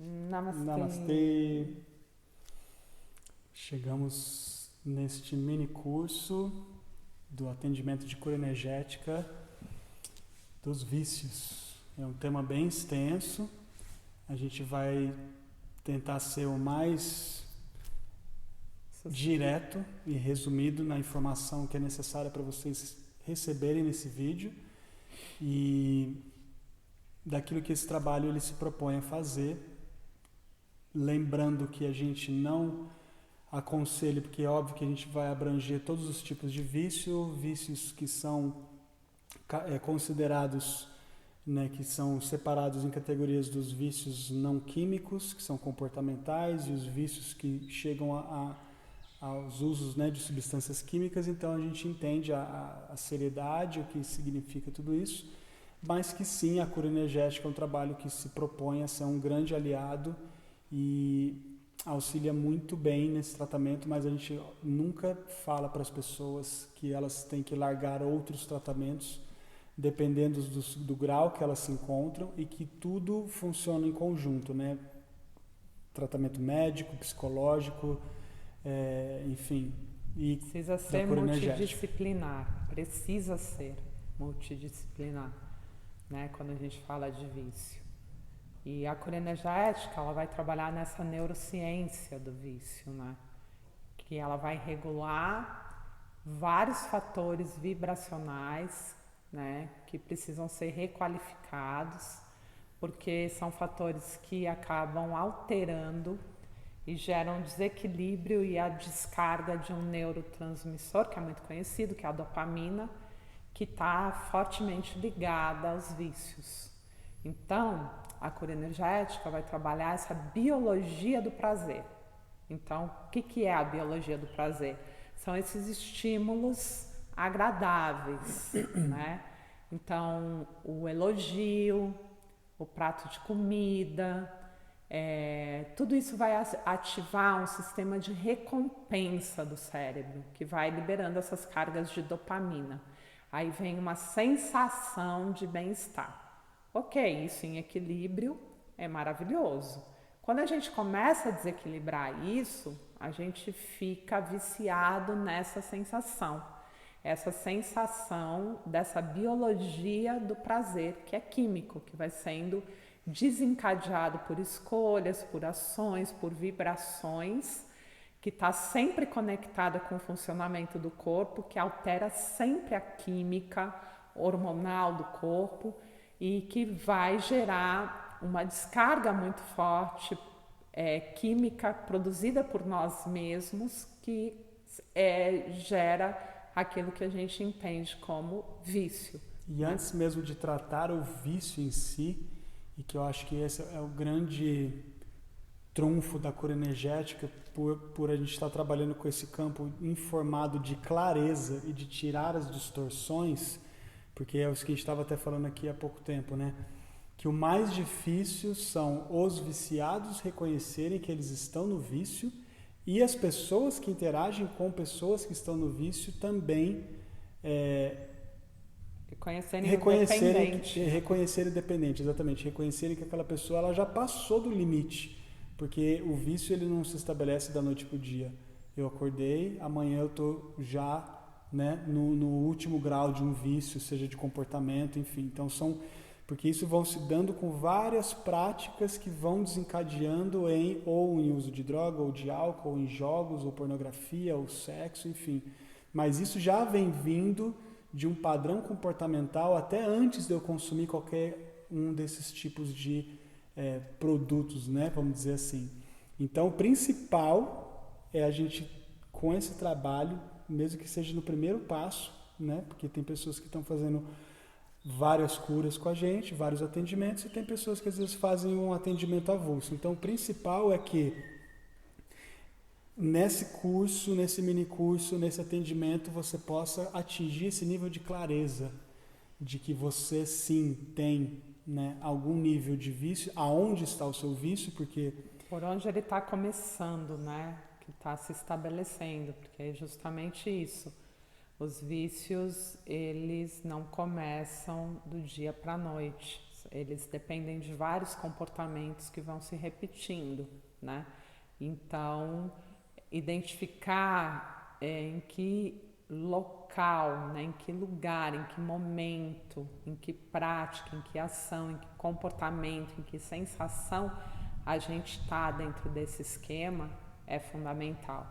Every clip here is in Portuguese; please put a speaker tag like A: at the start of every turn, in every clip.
A: Namastê.
B: Namastê! Chegamos neste mini curso do atendimento de cura energética dos vícios. É um tema bem extenso. A gente vai tentar ser o mais direto e resumido na informação que é necessária para vocês receberem nesse vídeo e daquilo que esse trabalho ele se propõe a fazer. Lembrando que a gente não aconselha, porque é óbvio que a gente vai abranger todos os tipos de vícios que são considerados, né, que são separados em categorias dos vícios não químicos, que são comportamentais, e os vícios que chegam aos usos, né, de substâncias químicas. Então a gente entende a seriedade, o que significa tudo isso, mas que sim, a cura energética é um trabalho que se propõe a ser um grande aliado e auxilia muito bem nesse tratamento, mas a gente nunca fala para as pessoas que elas têm que largar outros tratamentos, dependendo do grau que elas se encontram, e que tudo funciona em conjunto, né? Tratamento médico, psicológico, enfim. E
A: precisa ser multidisciplinar, precisa ser multidisciplinar, né? Quando a gente fala de vício. E a cura energética, ela vai trabalhar nessa neurociência do vício, né? Que ela vai regular vários fatores vibracionais, né? Que precisam ser requalificados, porque são fatores que acabam alterando e geram desequilíbrio e a descarga de um neurotransmissor, que é muito conhecido, que é a dopamina, que está fortemente ligada aos vícios. Então, a cura energética vai trabalhar essa biologia do prazer. Então, o que é a biologia do prazer? São esses estímulos agradáveis, né? Então, o elogio, o prato de comida, tudo isso vai ativar um sistema de recompensa do cérebro, que vai liberando essas cargas de dopamina. Aí vem uma sensação de bem-estar. Ok, isso em equilíbrio é maravilhoso. Quando a gente começa a desequilibrar isso, a gente fica viciado nessa sensação. Essa sensação dessa biologia do prazer, que é químico, que vai sendo desencadeado por escolhas, por ações, por vibrações, que está sempre conectada com o funcionamento do corpo, que altera sempre a química hormonal do corpo, e que vai gerar uma descarga muito forte química produzida por nós mesmos, que gera aquilo que a gente entende como vício.
B: E antes mesmo de tratar o vício em si, e que eu acho que esse é o grande trunfo da cura energética, por a gente estar trabalhando com esse campo informado de clareza e de tirar as distorções, porque é isso que a gente estava até falando aqui há pouco tempo, né? Que o mais difícil são os viciados reconhecerem que eles estão no vício e as pessoas que interagem com pessoas que estão no vício também reconhecerem o dependente, exatamente, reconhecerem que aquela pessoa ela já passou do limite, porque o vício ele não se estabelece da noite para o dia. Eu acordei, amanhã eu estou já, né, no último grau de um vício, seja de comportamento, enfim. Então porque isso vão se dando com várias práticas que vão desencadeando ou em uso de droga, ou de álcool, ou em jogos, ou pornografia, ou sexo, enfim. Mas isso já vem vindo de um padrão comportamental até antes de eu consumir qualquer um desses tipos de produtos, né, vamos dizer assim. Então o principal é a gente, com esse trabalho, mesmo que seja no primeiro passo, né? Porque tem pessoas que estão fazendo várias curas com a gente, vários atendimentos, e tem pessoas que às vezes fazem um atendimento avulso. Então o principal é que nesse curso, nesse mini curso, nesse atendimento, você possa atingir esse nível de clareza de que você sim tem, né, algum nível de vício, aonde está o seu vício, porque
A: por onde ele está começando, né? Que está se estabelecendo, porque é justamente isso. Os vícios, eles não começam do dia para a noite. eles dependem de vários comportamentos que vão se repetindo, né? Então, identificar em que local, né, em que lugar, em que momento, em que prática, em que ação, em que comportamento, em que sensação a gente está dentro desse esquema é fundamental.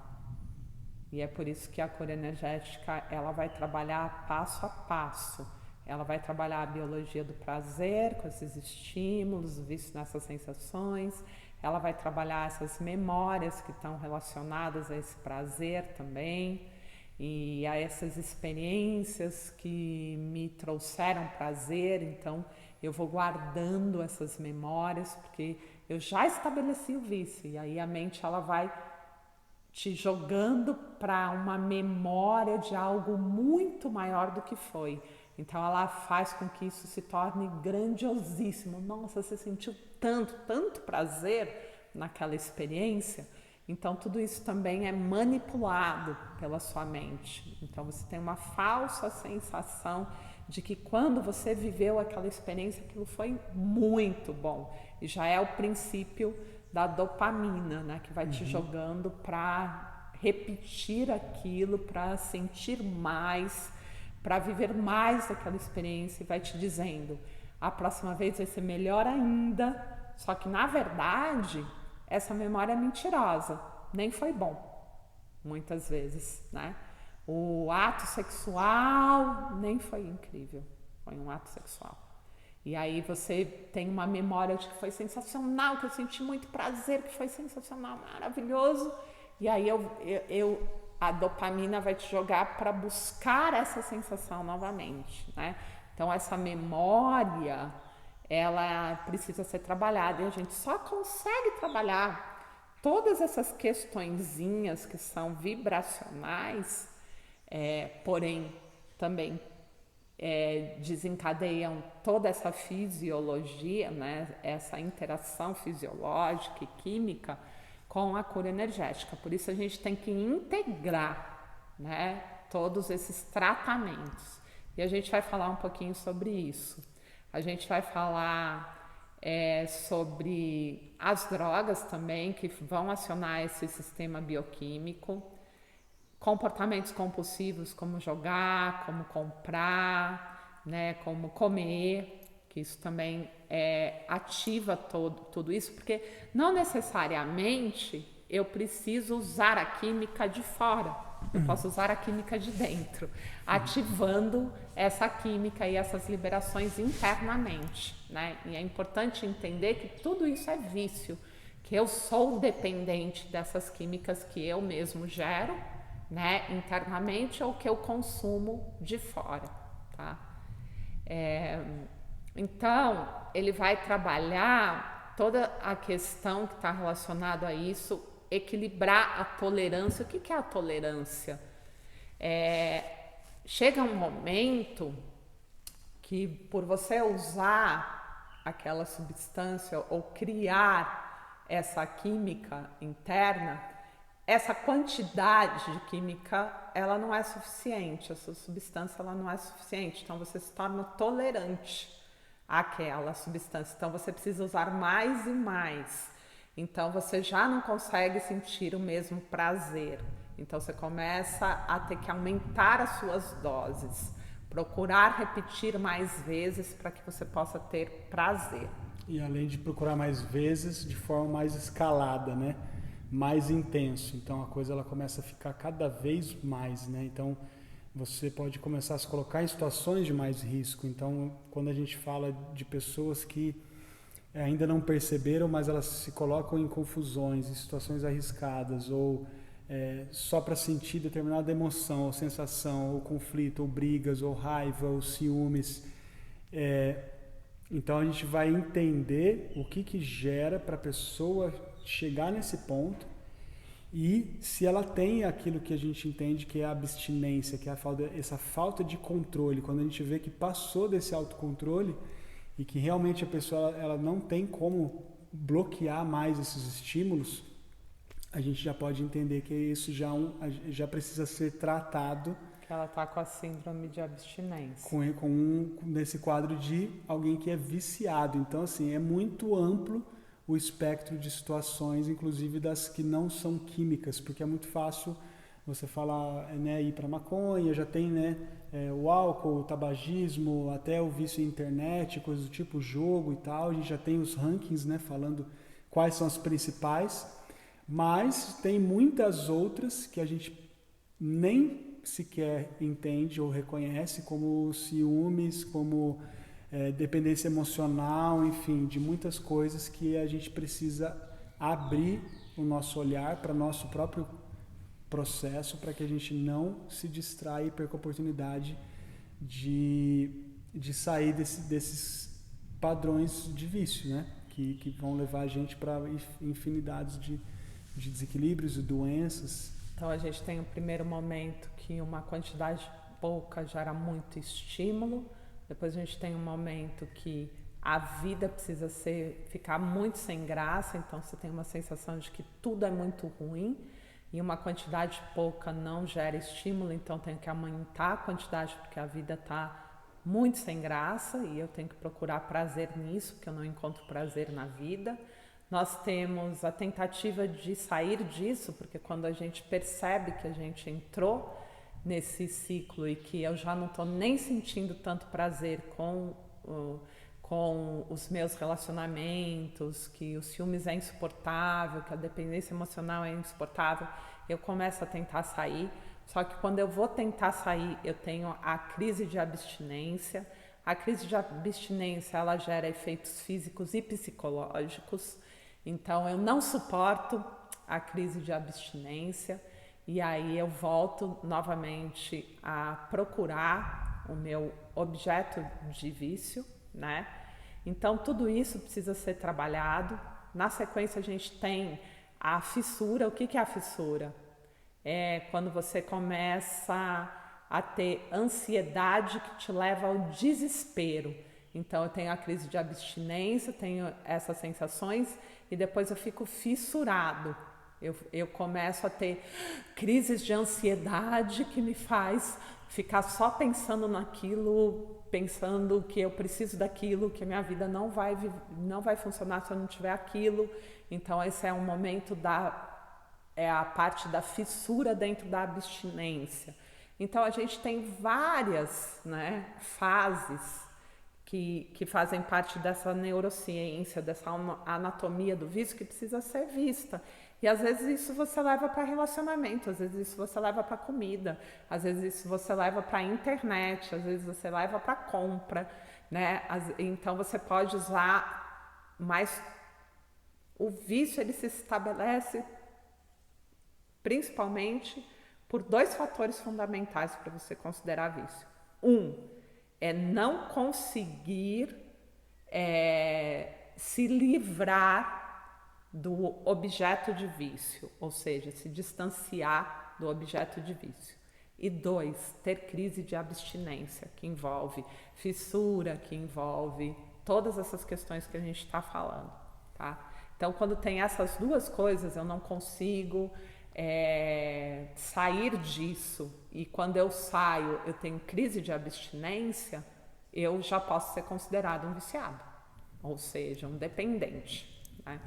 A: E é por isso que a cura energética ela vai trabalhar passo a passo. Ela vai trabalhar a biologia do prazer com esses estímulos, visto nessas sensações. Ela vai trabalhar essas memórias que estão relacionadas a esse prazer também e a essas experiências que me trouxeram prazer. Então, eu vou guardando essas memórias porque eu já estabeleci o vício e aí a mente ela vai te jogando para uma memória de algo muito maior do que foi. Então ela faz com que isso se torne grandiosíssimo. Nossa, você sentiu tanto prazer naquela experiência. Então tudo isso também é manipulado pela sua mente. Então você tem uma falsa sensação de que quando você viveu aquela experiência, aquilo foi muito bom. E já é o princípio da dopamina, né, que vai te jogando para repetir aquilo, para sentir mais, para viver mais daquela experiência e vai te dizendo, a próxima vez vai ser melhor ainda, só que na verdade essa memória é mentirosa, nem foi bom, muitas vezes, né? O ato sexual nem foi incrível, foi um ato sexual. E aí você tem uma memória de que foi sensacional, que eu senti muito prazer, que foi sensacional, maravilhoso. E aí a dopamina vai te jogar para buscar essa sensação novamente, né? Então essa memória, ela precisa ser trabalhada e a gente só consegue trabalhar todas essas questõezinhas que são vibracionais, porém também desencadeiam toda essa fisiologia, né? Essa interação fisiológica e química com a cura energética. Por isso a gente tem que integrar, né, todos esses tratamentos. E a gente vai falar um pouquinho sobre isso. A gente vai falar sobre as drogas também, que vão acionar esse sistema bioquímico. Comportamentos compulsivos, como jogar, como comprar, né, como comer, que isso também ativa tudo isso, porque não necessariamente eu preciso usar a química de fora, eu posso usar a química de dentro, ativando essa química e essas liberações internamente, né? E é importante entender que tudo isso é vício, que eu sou dependente dessas químicas que eu mesmo gero, né, internamente ou que eu consumo de fora, tá? Então, ele vai trabalhar toda a questão que está relacionada a isso, equilibrar a tolerância. O que é a tolerância? Chega um momento que, por você usar aquela substância ou criar essa química interna, essa quantidade de química, ela não é suficiente, essa substância ela não é suficiente, então você se torna tolerante àquela substância, então você precisa usar mais e mais, então você já não consegue sentir o mesmo prazer, então você começa a ter que aumentar as suas doses, procurar repetir mais vezes para que você possa ter prazer.
B: E além de procurar mais vezes, de forma mais escalada, né? Mais intenso, então a coisa ela começa a ficar cada vez mais, né? Então você pode começar a se colocar em situações de mais risco. Então quando a gente fala de pessoas que ainda não perceberam, mas elas se colocam em confusões, em situações arriscadas, ou só para sentir determinada emoção, ou sensação, ou conflito, ou brigas, ou raiva, ou ciúmes, então a gente vai entender o que gera para a pessoa chegar nesse ponto e se ela tem aquilo que a gente entende que é a abstinência, que é essa falta de controle, quando a gente vê que passou desse autocontrole e que realmente a pessoa ela não tem como bloquear mais esses estímulos, a gente já pode entender que isso já precisa ser tratado.
A: Que ela está com a síndrome de abstinência.
B: Nesse quadro de alguém que é viciado. Então, assim, é muito amplo o espectro de situações, inclusive das que não são químicas, porque é muito fácil você falar, né, ir para maconha, já tem, né, o álcool, o tabagismo, até o vício em internet, coisas do tipo, jogo e tal. A gente já tem os rankings, né, falando quais são as principais, mas tem muitas outras que a gente nem sequer entende ou reconhece, como ciúmes, como dependência emocional, enfim, de muitas coisas que a gente precisa abrir o nosso olhar para o nosso próprio processo, para que a gente não se distraia e perca a oportunidade de sair desses padrões de vício, né? Que vão levar a gente para infinidades de desequilíbrios e doenças.
A: Então a gente tem o primeiro momento que uma quantidade pouca gera muito estímulo, depois a gente tem um momento que a vida precisa ficar muito sem graça, então você tem uma sensação de que tudo é muito ruim, e uma quantidade pouca não gera estímulo, então tenho que aumentar a quantidade porque a vida está muito sem graça e eu tenho que procurar prazer nisso, porque eu não encontro prazer na vida. Nós temos a tentativa de sair disso, porque quando a gente percebe que a gente entrou nesse ciclo e que eu já não estou nem sentindo tanto prazer com os meus relacionamentos, que o ciúmes é insuportável, que a dependência emocional é insuportável, eu começo a tentar sair. Só que quando eu vou tentar sair, eu tenho a crise de abstinência. A crise de abstinência, ela gera efeitos físicos e psicológicos. Então, eu não suporto a crise de abstinência e aí eu volto novamente a procurar o meu objeto de vício, né? Então, tudo isso precisa ser trabalhado. Na sequência, a gente tem a fissura. O que é a fissura? É quando você começa a ter ansiedade que te leva ao desespero. Então, eu tenho a crise de abstinência, tenho essas sensações e depois eu fico fissurado. Eu começo a ter crises de ansiedade que me faz ficar só pensando naquilo, pensando que eu preciso daquilo, que a minha vida não vai funcionar se eu não tiver aquilo. Então, esse é um momento a parte da fissura dentro da abstinência. Então, a gente tem várias, né, fases que fazem parte dessa neurociência, dessa anatomia do vício que precisa ser vista. E às vezes isso você leva para relacionamento, às vezes isso você leva para comida, às vezes isso você leva para internet, às vezes você leva para compra, né? Então você pode usar, mas o vício ele se estabelece principalmente por dois fatores fundamentais para você considerar vício. É não conseguir se livrar do objeto de vício, ou seja, se distanciar do objeto de vício. E 2, ter crise de abstinência, que envolve fissura, que envolve todas essas questões que a gente está falando, tá? Então, quando tem essas duas coisas, eu não consigo sair disso, e quando eu saio, eu tenho crise de abstinência, eu já posso ser considerado um viciado, ou seja, um dependente, né?